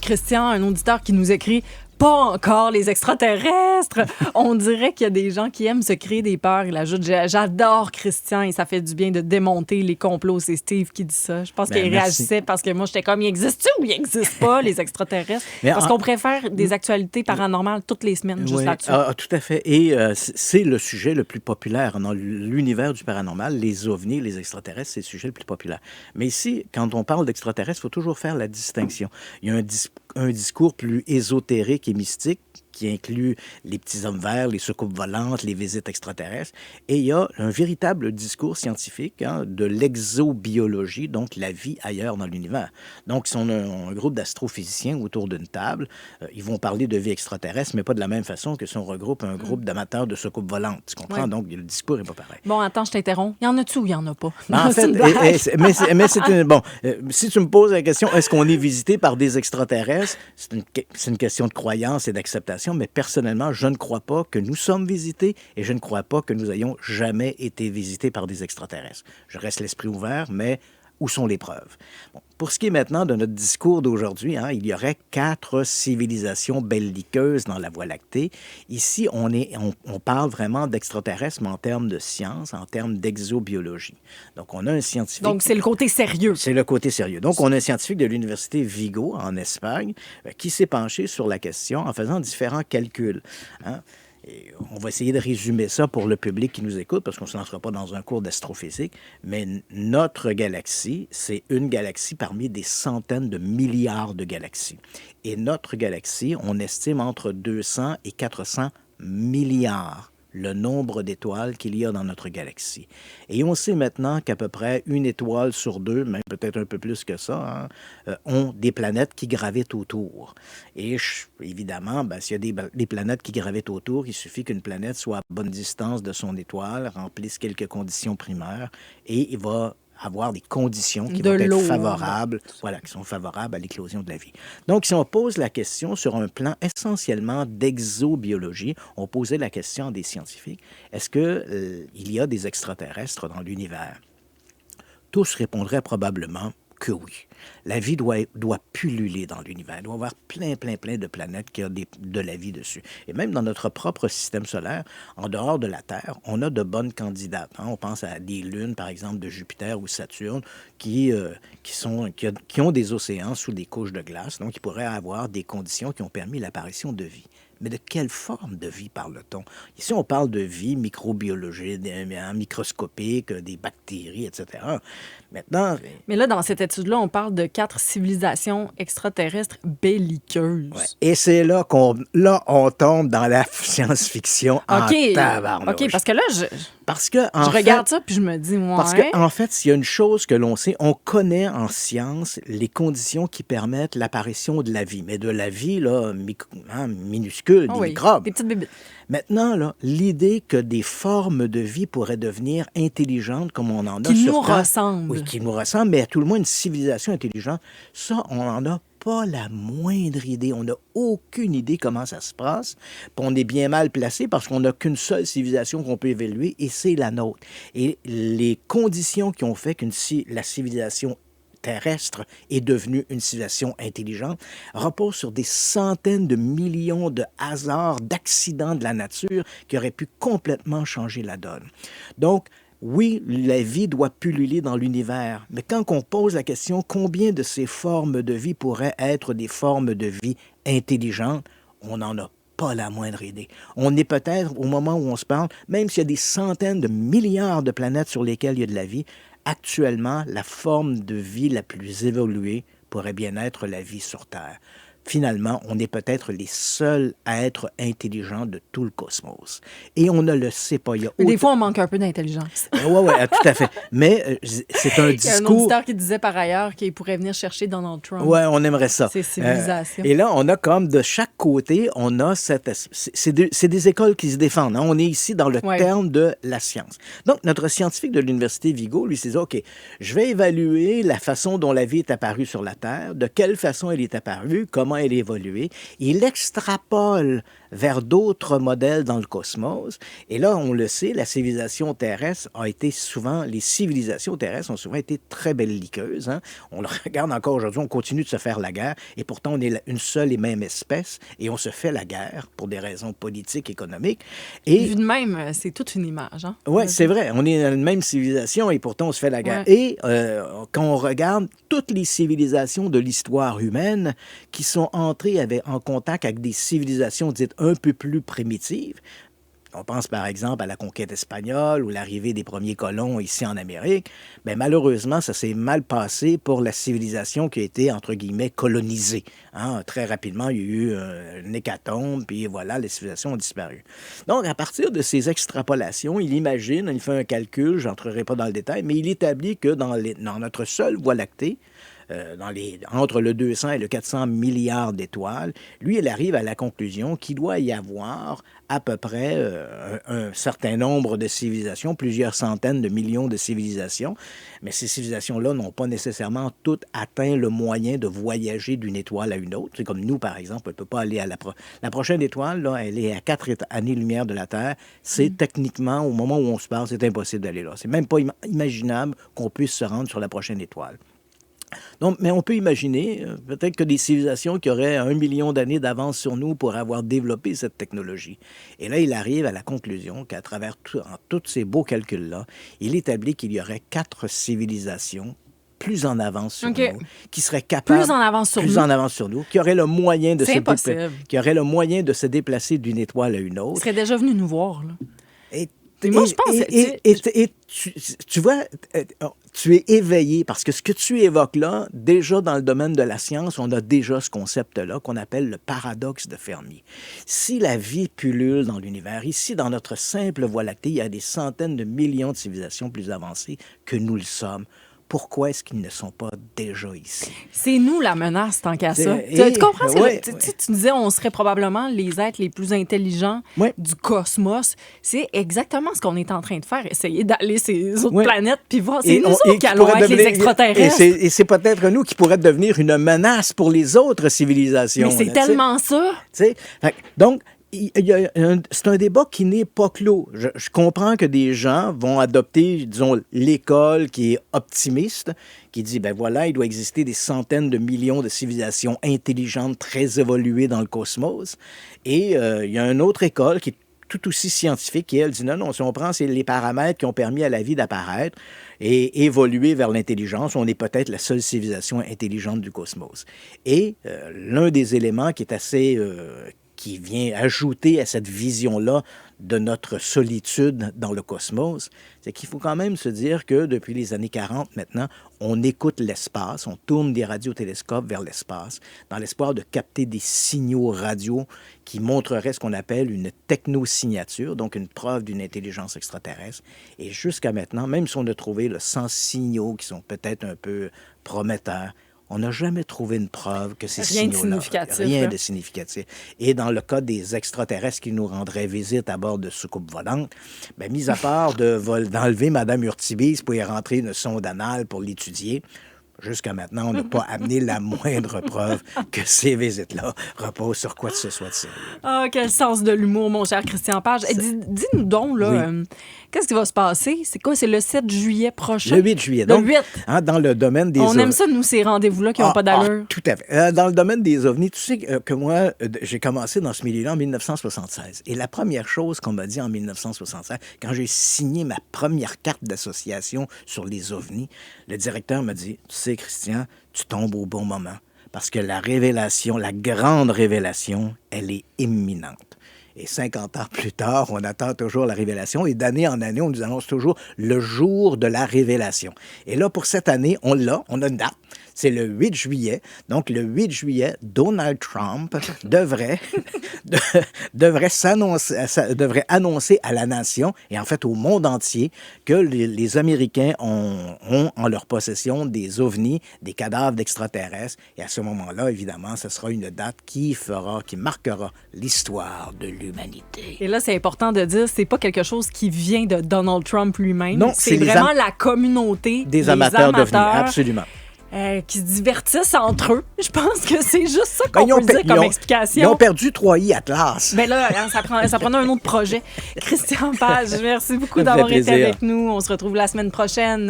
Christian, un auditeur qui nous écrit pas encore les extraterrestres. On dirait qu'il y a des gens qui aiment se créer des peurs. Il ajoute j'adore Christian et ça fait du bien de démonter les complots. C'est Steve qui dit ça. Je pense qu'il réagissait parce que moi, j'étais comme il existe-tu ou il n'existe pas, les extraterrestres? Parce qu'on préfère des actualités paranormales toutes les semaines, juste là-dessus. Tout à fait. Et c'est le sujet le plus populaire dans l'univers du paranormal. Les ovnis, les extraterrestres, c'est le sujet le plus populaire. Mais ici, quand on parle d'extraterrestres, il faut toujours faire la distinction. Il y a un discours plus ésotérique et mystique qui inclut les petits hommes verts, les soucoupes volantes, les visites extraterrestres. Et il y a un véritable discours scientifique de l'exobiologie, donc la vie ailleurs dans l'univers. Donc, si on a un groupe d'astrophysiciens autour d'une table, ils vont parler de vie extraterrestre, mais pas de la même façon que si on regroupe un groupe d'amateurs de soucoupes volantes. Tu comprends? Oui. Donc, le discours n'est pas pareil. Bon, attends, je t'interromps. Y en a-tu ou il n'y en a pas? En fait, mais c'est une... Bon, si tu me poses la question, est-ce qu'on est visité par des extraterrestres? C'est une question de croyance et d'acceptation. Mais personnellement, je ne crois pas que nous sommes visités et je ne crois pas que nous ayons jamais été visités par des extraterrestres. Je reste l'esprit ouvert, mais où sont les preuves? Bon, pour ce qui est maintenant de notre discours d'aujourd'hui, il y aurait 4 civilisations belliqueuses dans la Voie lactée. Ici, on parle vraiment d'extraterrestres, mais en termes de science, en termes d'exobiologie. Donc, on a un scientifique... Donc, c'est le côté sérieux. C'est le côté sérieux. Donc, on a un scientifique de l'Université Vigo, en Espagne, qui s'est penché sur la question en faisant différents calculs. Et on va essayer de résumer ça pour le public qui nous écoute, parce qu'on ne se lancera pas dans un cours d'astrophysique, mais notre galaxie, c'est une galaxie parmi des centaines de milliards de galaxies. Et notre galaxie, on estime entre 200 et 400 milliards le nombre d'étoiles qu'il y a dans notre galaxie. Et on sait maintenant qu'à peu près 1 étoile sur 2, même peut-être un peu plus que ça, ont des planètes qui gravitent autour. Et évidemment, s'il y a des planètes qui gravitent autour, il suffit qu'une planète soit à bonne distance de son étoile, remplisse quelques conditions primaires, et il va avoir des conditions qui vont être favorables, qui sont favorables à l'éclosion de la vie. Donc, si on pose la question sur un plan essentiellement d'exobiologie, on posait la question à des scientifiques, est-ce qu'il y a des extraterrestres dans l'univers? Tous répondraient probablement que oui. La vie doit pulluler dans l'univers. Il doit y avoir plein de planètes qui ont de la vie dessus. Et même dans notre propre système solaire, en dehors de la Terre, on a de bonnes candidates. On pense à des lunes, par exemple, de Jupiter ou Saturne, qui ont des océans sous des couches de glace, donc qui pourraient avoir des conditions qui ont permis l'apparition de vie. Mais de quelle forme de vie parle-t-on? Ici, on parle de vie microbiologique, microscopique, des bactéries, etc. Maintenant... Mais là, dans cette étude-là, on parle de 4 civilisations extraterrestres belliqueuses. Ouais. Et c'est là qu'on tombe dans la science-fiction en tabarnouche. OK, parce que là, je regarde ça puis je me dis, Parce qu'en fait, s'il y a une chose que l'on sait, on connaît en science les conditions qui permettent l'apparition de la vie. Mais de la vie, là, minuscule, des microbes. Des petites bébites. Maintenant, là, l'idée que des formes de vie pourraient devenir intelligentes comme on en a qui sur nous Terre... ressemblent. Oui, qui nous ressemblent, mais à tout le moins une civilisation intelligente, ça, on n'en a pas la moindre idée. On n'a aucune idée comment ça se passe. Puis on est bien mal placé parce qu'on n'a qu'une seule civilisation qu'on peut évaluer et c'est la nôtre. Et les conditions qui ont fait la civilisation terrestre est devenue une civilisation intelligente repose sur des centaines de millions de hasards, d'accidents de la nature qui auraient pu complètement changer la donne. Donc, oui, la vie doit pulluler dans l'univers, mais quand on pose la question combien de ces formes de vie pourraient être des formes de vie intelligentes, on n'en a pas la moindre idée. On est peut-être, au moment où on se parle, même s'il y a des centaines de milliards de planètes sur lesquelles il y a de la vie, actuellement, la forme de vie la plus évoluée pourrait bien être la vie sur Terre. Finalement, on est peut-être les seuls êtres intelligents de tout le cosmos. Et on ne le sait pas. Des fois, on manque un peu d'intelligence. Oui, tout à fait. Mais c'est un discours... Il y a un auditeur qui disait par ailleurs qu'il pourrait venir chercher Donald Trump. Oui, on aimerait ça. Ces civilisations. Et là, on a comme de chaque côté, on a cette... C'est des écoles qui se défendent. On est ici dans le terme de la science. Donc, notre scientifique de l'Université Vigo, lui, s'est dit, OK, je vais évaluer la façon dont la vie est apparue sur la Terre, de quelle façon elle est apparue, comment comment elle évolue. Il extrapole vers d'autres modèles dans le cosmos. Et là, on le sait, les civilisations terrestres ont souvent été très belliqueuses. Hein? On le regarde encore aujourd'hui, on continue de se faire la guerre, et pourtant on est une seule et même espèce, et on se fait la guerre pour des raisons politiques, économiques. Et vu de même, c'est toute une image. Hein? Oui, c'est vrai. On est dans une même civilisation, et pourtant on se fait la guerre. Ouais. Et quand on regarde toutes les civilisations de l'histoire humaine qui sont entrées en contact avec des civilisations dites un peu plus primitives, on pense par exemple à la conquête espagnole ou l'arrivée des premiers colons ici en Amérique, bien, malheureusement, ça s'est mal passé pour la civilisation qui a été, entre guillemets, colonisée. Hein? Très rapidement, il y a eu une hécatombe, puis voilà, les civilisations ont disparu. Donc, à partir de ces extrapolations, il fait un calcul, je n'entrerai pas dans le détail, mais il établit que dans notre seule Voie lactée, entre le 200 et le 400 milliards d'étoiles, lui, il arrive à la conclusion qu'il doit y avoir à peu près un certain nombre de civilisations, plusieurs centaines de millions de civilisations, mais ces civilisations-là n'ont pas nécessairement toutes atteint le moyen de voyager d'une étoile à une autre. C'est comme nous, par exemple, on ne peut pas aller à la prochaine étoile, là, elle est à 4 années-lumière de la Terre. C'est techniquement, au moment où on se parle, c'est impossible d'aller là. C'est même pas imaginable qu'on puisse se rendre sur la prochaine étoile. Donc, mais on peut imaginer peut-être que des civilisations qui auraient 1 million d'années d'avance sur nous pourraient avoir développé cette technologie. Et là, il arrive à la conclusion qu'à travers tous ces beaux calculs-là, il établit qu'il y aurait 4 civilisations plus en avance sur nous, qui seraient capables... Plus en avance sur nous, qui auraient le moyen de se déplacer d'une étoile à une autre. Ils seraient déjà venus nous voir, là. Et moi, je pense... Tu vois, tu es éveillé parce que ce que tu évoques là, déjà dans le domaine de la science, on a déjà ce concept-là qu'on appelle le paradoxe de Fermi. Si la vie pullule dans l'univers, ici, dans notre simple Voie lactée, il y a des centaines de millions de civilisations plus avancées que nous le sommes. Pourquoi est-ce qu'ils ne sont pas déjà ici? C'est nous la menace, tant qu'à ça. Tu comprends? Tu disais on serait probablement les êtres les plus intelligents du cosmos. C'est exactement ce qu'on est en train de faire. Essayer d'aller sur les autres planètes puis voir. C'est nous autres qui allons être les extraterrestres. Et c'est peut-être nous qui pourraient devenir une menace pour les autres civilisations. Mais c'est tellement ça. Donc, c'est un débat qui n'est pas clos. Je comprends que des gens vont adopter, disons, l'école qui est optimiste, qui dit, ben voilà, il doit exister des centaines de millions de civilisations intelligentes, très évoluées dans le cosmos. Et il y a une autre école qui est tout aussi scientifique qui, elle, dit non, si on prend les paramètres qui ont permis à la vie d'apparaître et évoluer vers l'intelligence, on est peut-être la seule civilisation intelligente du cosmos. Et l'un des éléments qui est assez... qui vient ajouter à cette vision-là de notre solitude dans le cosmos, c'est qu'il faut quand même se dire que depuis les années 40 maintenant, on écoute l'espace, on tourne des radiotélescopes vers l'espace dans l'espoir de capter des signaux radio qui montreraient ce qu'on appelle une technosignature, donc une preuve d'une intelligence extraterrestre. Et jusqu'à maintenant, même si on a trouvé 100 signaux qui sont peut-être un peu prometteurs, on n'a jamais trouvé une preuve que ces signaux-là... Rien de significatif. Et dans le cas des extraterrestres qui nous rendraient visite à bord de soucoupes volantes, bien, mis à part d'enlever Mme Urtubise pour y rentrer une sonde anale pour l'étudier, jusqu'à maintenant, on n'a pas amené la moindre preuve que ces visites-là reposent sur quoi que ce soit de sérieux. Ah, quel sens de l'humour, mon cher Christian Page. Dis-nous donc, là, qu'est-ce qui va se passer? C'est quoi? C'est le 7 juillet prochain? Le 8 juillet. Le 8. Hein, dans le domaine des... On aime ça, nous, ces rendez-vous-là qui n'ont pas d'allure. Tout à fait. Dans le domaine des ovnis, tu sais que moi, j'ai commencé dans ce milieu-là en 1976. Et la première chose qu'on m'a dit en 1976, quand j'ai signé ma première carte d'association sur les ovnis, le directeur m'a dit, tu sais, Christian, tu tombes au bon moment. Parce que la révélation, la grande révélation, elle est imminente. Et 50 ans plus tard, on attend toujours la révélation. Et d'année en année, on nous annonce toujours le jour de la révélation. Et là, pour cette année, on a une date. C'est le 8 juillet. Donc, le 8 juillet, Donald Trump devrait annoncer à la nation, et en fait au monde entier, que les Américains ont en leur possession des ovnis, des cadavres d'extraterrestres. Et à ce moment-là, évidemment, ce sera une date qui marquera l'histoire de l'humanité. Et là, c'est important de dire, c'est pas quelque chose qui vient de Donald Trump lui-même. Non, c'est vraiment la communauté des amateurs d'ovnis, absolument. qui se divertissent entre eux. Je pense que c'est juste ça Ben, qu'on peut dire comme explication. Ils ont perdu 3i Atlas. Ben là, ça prenait un autre projet. Christian Page, merci beaucoup Ça me fait d'avoir été plaisir. avec nous. On se retrouve la semaine prochaine.